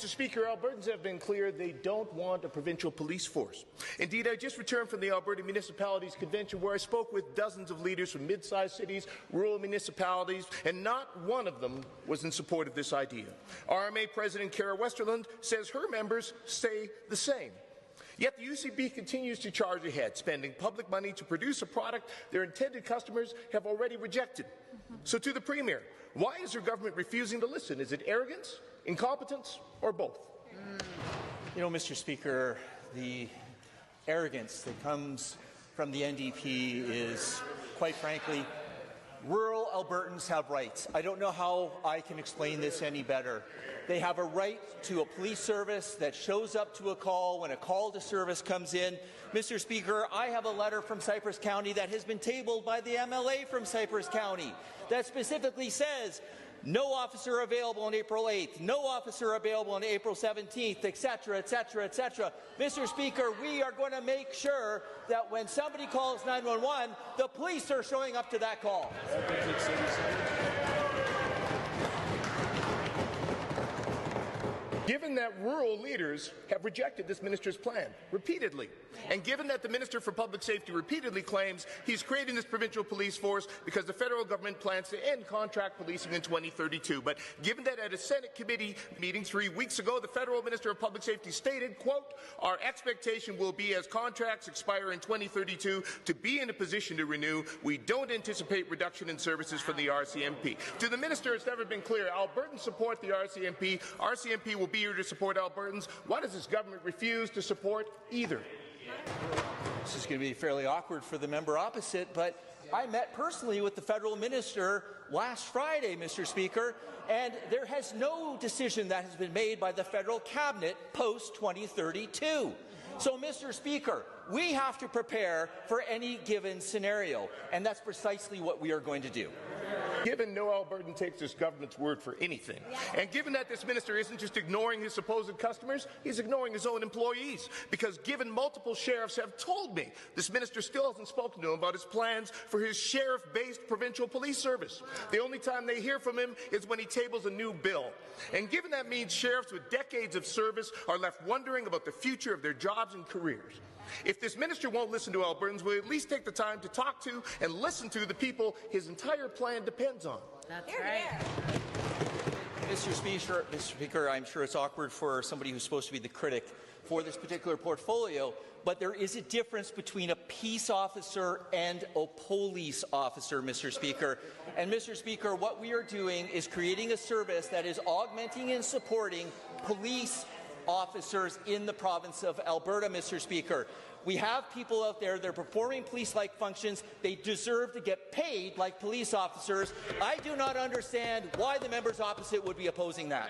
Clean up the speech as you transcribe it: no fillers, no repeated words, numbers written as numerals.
Mr. Speaker, Albertans have been clear they don't want a provincial police force. Indeed, I just returned from the Alberta Municipalities Convention where I spoke with dozens of leaders from mid-sized cities, rural municipalities, and not one of them was in support of this idea. RMA President Cara Westerlund says her members say the same. Yet the UCP continues to charge ahead, spending public money to produce a product their intended customers have already rejected. So to the Premier, why is her government refusing to listen? Is it arrogance, incompetence, or both? You know, Mr. Speaker, the arrogance that comes from the NDP is, quite frankly, rural Albertans have rights. I don't know how I can explain this any better. They have a right to a police service that shows up to a call when a call to service comes in. Mr. Speaker, I have a letter from Cypress County that has been tabled by the MLA from Cypress County that specifically says no officer available on April 8th, no officer available on April 17th, etc., etc., etc. Mr. Speaker, we are going to make sure that when somebody calls 911, the police are showing up to that call. Given that rural leaders have rejected this minister's plan repeatedly, and given that the Minister for Public Safety repeatedly claims he's creating this provincial police force because the federal government plans to end contract policing in 2032, but given that at a Senate committee meeting 3 weeks ago, the federal Minister of Public Safety stated, quote, "Our expectation will be as contracts expire in 2032 to be in a position to renew. We don't anticipate reduction in services from the RCMP." To the Minister, it's never been clear. Albertans support the RCMP. RCMP will be here to support Albertans. Why does this government refuse to support either? This is going to be fairly awkward for the member opposite, but I met personally with the federal minister last Friday, Mr. Speaker, and there has no decision that has been made by the federal cabinet post-2032. So, Mr. Speaker, we have to prepare for any given scenario, and that's precisely what we are going to do. Given no Albertan takes this government's word for anything, and given that this minister isn't just ignoring his supposed customers, he's ignoring his own employees, because given multiple sheriffs have told me this minister still hasn't spoken to him about his plans for his sheriff-based provincial police service. The only time they hear from him is when he tables a new bill. And given that means sheriffs with decades of service are left wondering about the future of their jobs and careers. If this minister won't listen to Albertans, will he at least take the time to talk to and listen to the people his entire plan depends on? That's right. Mr. Speaker, I'm sure it's awkward for somebody who's supposed to be the critic for this particular portfolio, but there is a difference between a peace officer and a police officer, Mr. Speaker. And, Mr. Speaker, what we are doing is creating a service that is augmenting and supporting police officers in the province of Alberta, Mr. Speaker. We have people out there, they're performing police-like functions. They deserve to get paid like police officers. I do not understand why the members opposite would be opposing that.